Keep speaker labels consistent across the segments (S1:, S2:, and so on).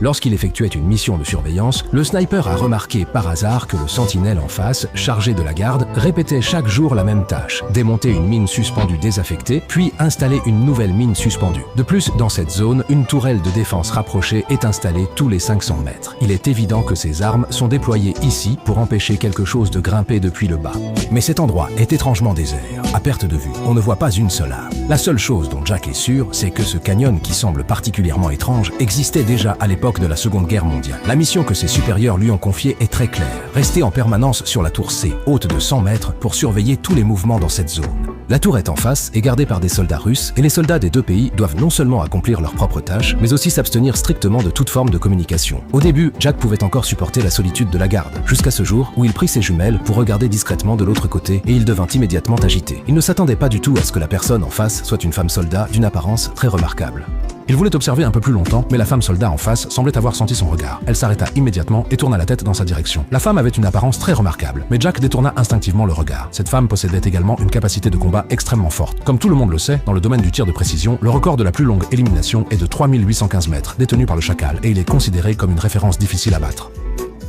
S1: Lorsqu'il effectuait une mission de surveillance, le sniper a remarqué par hasard que le sentinelle en face, chargé de la garde, répétait chaque jour la même tâche, démonter une mine suspendue désaffectée, puis installer une nouvelle mine suspendue. De plus, dans cette zone, une tourelle de défense rapprochée est installée tous les 500 mètres. Il est évident que ces armes sont déployées ici pour empêcher quelque chose de grimper depuis le bas. Mais cet endroit est étrangement désert. À perte de vue, on ne voit pas une seule arme. La seule chose dont Jack est sûr, c'est que ce canyon qui semble particulièrement étrange existait déjà à l'époque de la Seconde Guerre mondiale. La mission que ses supérieurs lui ont confiée est très claire. Rester en permanence sur la tour C, haute de 100 mètres, pour surveiller tous les mouvements dans cette zone. La tour est en face et gardée par des soldats russes, et les soldats des deux pays doivent non seulement accomplir leurs propres tâches, mais aussi s'abstenir strictement de toute forme de communication. Au début, Jack pouvait encore supporter la solitude de la garde, jusqu'à ce jour où il prit ses jumelles pour regarder discrètement de l'autre côté et il devint immédiatement agité. Il ne s'attendait pas du tout à ce que la personne en face soit une femme soldat d'une apparence très remarquable. Il voulait observer un peu plus longtemps, mais la femme soldat en face semblait avoir senti son regard. Elle s'arrêta immédiatement et tourna la tête dans sa direction. La femme avait une apparence très remarquable, mais Jack détourna instinctivement le regard. Cette femme possédait également une capacité de combat extrêmement forte. Comme tout le monde le sait, dans le domaine du tir de précision, le record de la plus longue élimination est de 3815 mètres, détenu par le Chacal, et il est considéré comme une référence difficile à battre.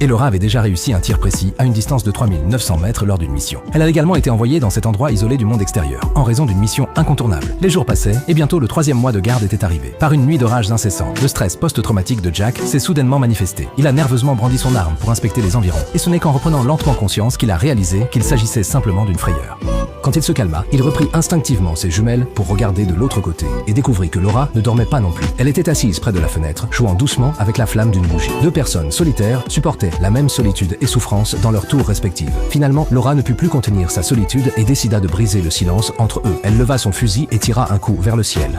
S1: Et Laura avait déjà réussi un tir précis à une distance de 3900 mètres lors d'une mission. Elle a également été envoyée dans cet endroit isolé du monde extérieur, en raison d'une mission incontournable. Les jours passaient, et bientôt le 3e mois de garde était arrivé. Par une nuit d'orage incessant, le stress post-traumatique de Jack s'est soudainement manifesté. Il a nerveusement brandi son arme pour inspecter les environs, et ce n'est qu'en reprenant lentement conscience qu'il a réalisé qu'il s'agissait simplement d'une frayeur. Quand il se calma, il reprit instinctivement ses jumelles pour regarder de l'autre côté, et découvrit que Laura ne dormait pas non plus. Elle était assise près de la fenêtre, jouant doucement avec la flamme d'une bougie. Deux personnes solitaires supportaient la même solitude et souffrance dans leurs tours respectives. Finalement, Laura ne put plus contenir sa solitude et décida de briser le silence entre eux. Elle leva son fusil et tira un coup vers le ciel.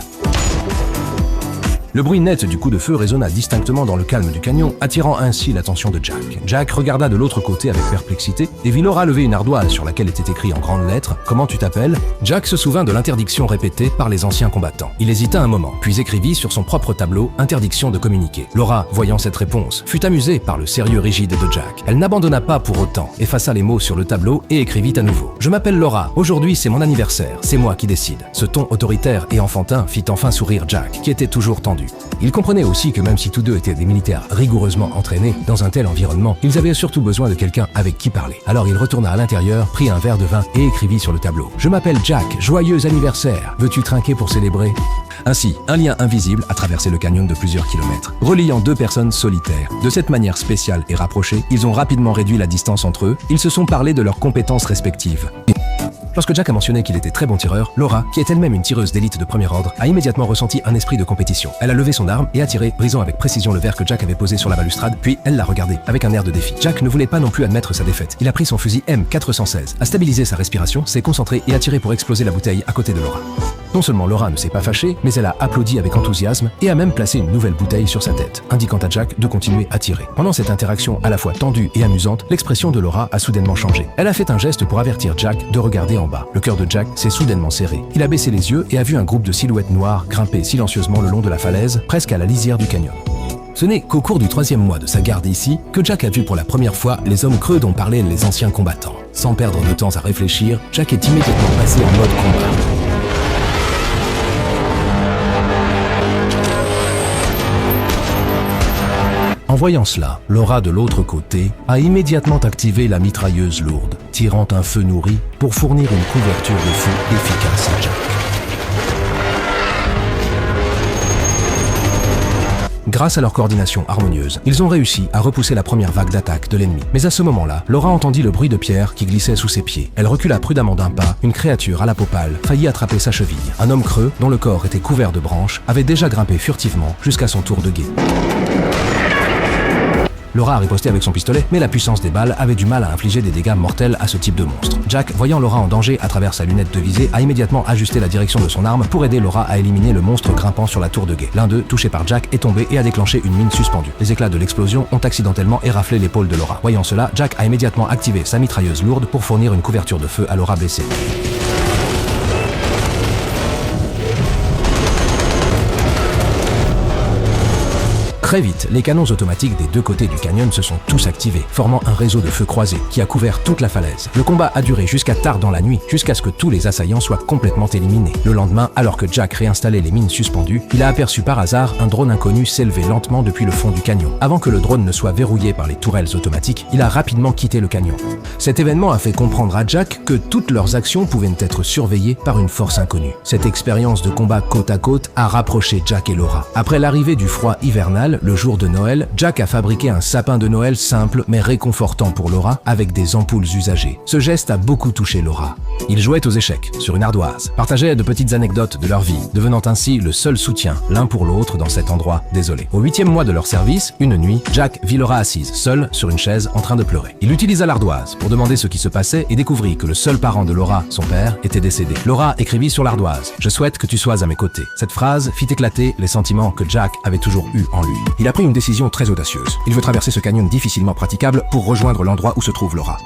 S1: Le bruit net du coup de feu résonna distinctement dans le calme du canyon, attirant ainsi l'attention de Jack. Jack regarda de l'autre côté avec perplexité et vit Laura lever une ardoise sur laquelle était écrit en grandes lettres « Comment tu t'appelles ?» Jack se souvint de l'interdiction répétée par les anciens combattants. Il hésita un moment, puis écrivit sur son propre tableau « Interdiction de communiquer ». Laura, voyant cette réponse, fut amusée par le sérieux rigide de Jack. Elle n'abandonna pas pour autant, effaça les mots sur le tableau et écrivit à nouveau « Je m'appelle Laura, aujourd'hui c'est mon anniversaire, c'est moi qui décide ». Ce ton autoritaire et enfantin fit enfin sourire Jack, qui était toujours tendu. Il comprenait aussi que même si tous deux étaient des militaires rigoureusement entraînés, dans un tel environnement, ils avaient surtout besoin de quelqu'un avec qui parler. Alors il retourna à l'intérieur, prit un verre de vin et écrivit sur le tableau « Je m'appelle Jack, joyeux anniversaire, veux-tu trinquer pour célébrer ?» Ainsi, un lien invisible a traversé le canyon de plusieurs kilomètres, reliant deux personnes solitaires. De cette manière spéciale et rapprochée, ils ont rapidement réduit la distance entre eux, ils se sont parlé de leurs compétences respectives. Lorsque Jack a mentionné qu'il était très bon tireur, Laura, qui est elle-même une tireuse d'élite de premier ordre, a immédiatement ressenti un esprit de compétition. Elle a levé son arme et a tiré, brisant avec précision le verre que Jack avait posé sur la balustrade, puis elle l'a regardé, avec un air de défi. Jack ne voulait pas non plus admettre sa défaite. Il a pris son fusil M416, a stabilisé sa respiration, s'est concentré et a tiré pour exploser la bouteille à côté de Laura. Non seulement Laura ne s'est pas fâchée, mais elle a applaudi avec enthousiasme et a même placé une nouvelle bouteille sur sa tête, indiquant à Jack de continuer à tirer. Pendant cette interaction à la fois tendue et amusante, l'expression de Laura a soudainement changé. Elle a fait un geste pour avertir Jack de regarder en bas. Le cœur de Jack s'est soudainement serré. Il a baissé les yeux et a vu un groupe de silhouettes noires grimper silencieusement le long de la falaise, presque à la lisière du canyon. Ce n'est qu'au cours du 3e mois de sa garde ici que Jack a vu pour la première fois les hommes creux dont parlaient les anciens combattants. Sans perdre de temps à réfléchir, Jack est immédiatement passé en mode combat. En voyant cela, Laura de l'autre côté a immédiatement activé la mitrailleuse lourde, tirant un feu nourri pour fournir une couverture de feu efficace à Jack. Grâce à leur coordination harmonieuse, ils ont réussi à repousser la première vague d'attaque de l'ennemi. Mais à ce moment-là, Laura entendit le bruit de pierre qui glissait sous ses pieds. Elle recula prudemment d'un pas, une créature à la peau pâle faillit attraper sa cheville. Un homme creux, dont le corps était couvert de branches, avait déjà grimpé furtivement jusqu'à son tour de guet. Laura a riposté avec son pistolet, mais la puissance des balles avait du mal à infliger des dégâts mortels à ce type de monstre. Jack, voyant Laura en danger à travers sa lunette de visée, a immédiatement ajusté la direction de son arme pour aider Laura à éliminer le monstre grimpant sur la tour de guet. L'un d'eux, touché par Jack, est tombé et a déclenché une mine suspendue. Les éclats de l'explosion ont accidentellement éraflé l'épaule de Laura. Voyant cela, Jack a immédiatement activé sa mitrailleuse lourde pour fournir une couverture de feu à Laura blessée. Très vite, les canons automatiques des deux côtés du canyon se sont tous activés, formant un réseau de feux croisés qui a couvert toute la falaise. Le combat a duré jusqu'à tard dans la nuit, jusqu'à ce que tous les assaillants soient complètement éliminés. Le lendemain, alors que Jack réinstallait les mines suspendues, il a aperçu par hasard un drone inconnu s'élever lentement depuis le fond du canyon. Avant que le drone ne soit verrouillé par les tourelles automatiques, il a rapidement quitté le canyon. Cet événement a fait comprendre à Jack que toutes leurs actions pouvaient être surveillées par une force inconnue. Cette expérience de combat côte à côte a rapproché Jack et Laura. Après l'arrivée du froid hivernal, le jour de Noël, Jack a fabriqué un sapin de Noël simple mais réconfortant pour Laura avec des ampoules usagées. Ce geste a beaucoup touché Laura. Ils jouaient aux échecs sur une ardoise, partageaient de petites anecdotes de leur vie, devenant ainsi le seul soutien l'un pour l'autre dans cet endroit désolé. Au 8e mois de leur service, une nuit, Jack vit Laura assise, seule sur une chaise en train de pleurer. Il utilisa l'ardoise pour demander ce qui se passait et découvrit que le seul parent de Laura, son père, était décédé. Laura écrivit sur l'ardoise « Je souhaite que tu sois à mes côtés ». Cette phrase fit éclater les sentiments que Jack avait toujours eus en lui. Il a pris une décision très audacieuse. Il veut traverser ce canyon difficilement praticable pour rejoindre l'endroit où se trouve Laura.